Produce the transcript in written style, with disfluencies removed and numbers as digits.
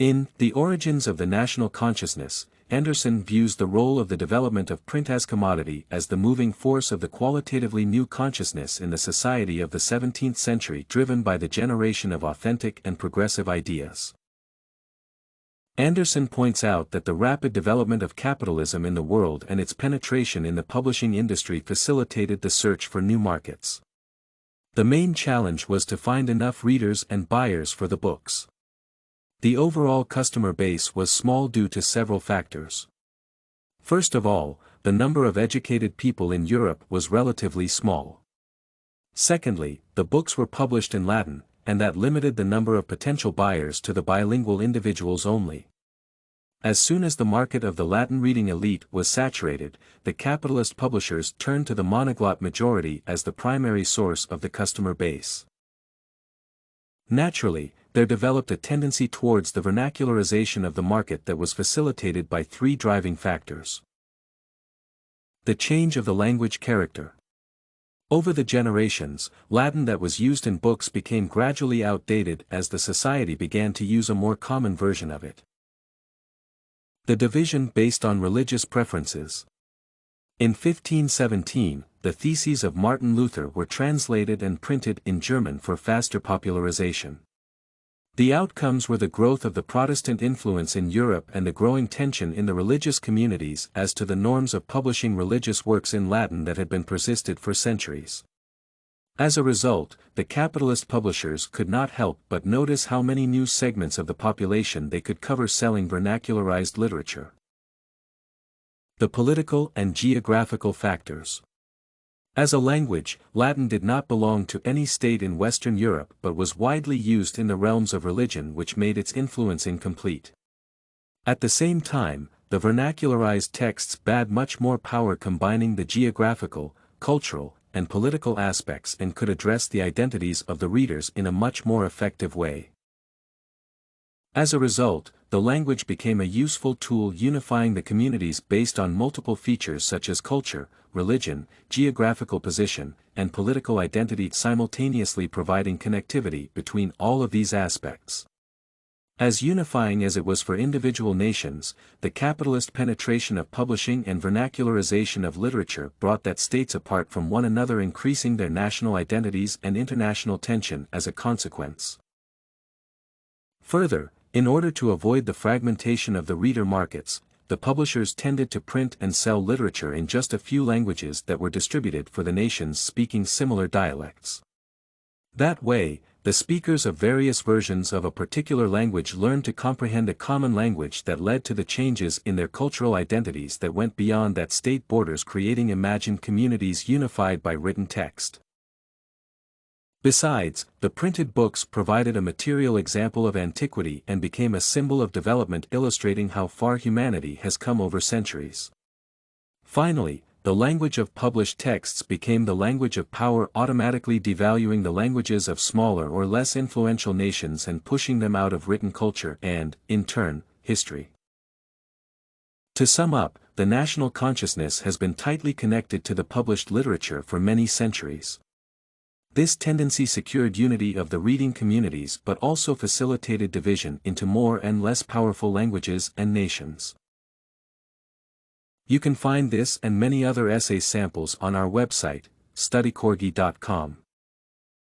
In The Origins of the National Consciousness, Anderson views the role of the development of print as commodity as the moving force of the qualitatively new consciousness in the society of the 17th century, driven by the generation of authentic and progressive ideas. Anderson points out that the rapid development of capitalism in the world and its penetration in the publishing industry facilitated the search for new markets. The main challenge was to find enough readers and buyers for the books. The overall customer base was small due to several factors. First of all, the number of educated people in Europe was relatively small. Secondly, the books were published in Latin, and that limited the number of potential buyers to the bilingual individuals only. As soon as the market of the Latin reading elite was saturated, the capitalist publishers turned to the monoglot majority as the primary source of the customer base. Naturally, there developed a tendency towards the vernacularization of the market that was facilitated by three driving factors. The change of the language character. Over the generations, Latin that was used in books became gradually outdated as the society began to use a more common version of it. The division based on religious preferences. In 1517, the theses of Martin Luther were translated and printed in German for faster popularization. The outcomes were the growth of the Protestant influence in Europe and the growing tension in the religious communities as to the norms of publishing religious works in Latin that had been persisted for centuries. As a result, the capitalist publishers could not help but notice how many new segments of the population they could cover selling vernacularized literature. The political and geographical factors. As a language, Latin did not belong to any state in Western Europe but was widely used in the realms of religion, which made its influence incomplete. At the same time, the vernacularized texts had much more power, combining the geographical, cultural, and political aspects, and could address the identities of the readers in a much more effective way. As a result, the language became a useful tool unifying the communities based on multiple features such as culture, religion, geographical position, and political identity, simultaneously providing connectivity between all of these aspects. As unifying as it was for individual nations, the capitalist penetration of publishing and vernacularization of literature brought that states apart from one another, increasing their national identities and international tension as a consequence. Further, in order to avoid the fragmentation of the reader markets, the publishers tended to print and sell literature in just a few languages that were distributed for the nations speaking similar dialects. That way, the speakers of various versions of a particular language learned to comprehend a common language that led to the changes in their cultural identities that went beyond that state borders, creating imagined communities unified by written text. Besides, the printed books provided a material example of antiquity and became a symbol of development, illustrating how far humanity has come over centuries. Finally, the language of published texts became the language of power, automatically devaluing the languages of smaller or less influential nations and pushing them out of written culture and, in turn, history. To sum up, the national consciousness has been tightly connected to the published literature for many centuries. This tendency secured unity of the reading communities but also facilitated division into more and less powerful languages and nations. You can find this and many other essay samples on our website, studycorgi.com.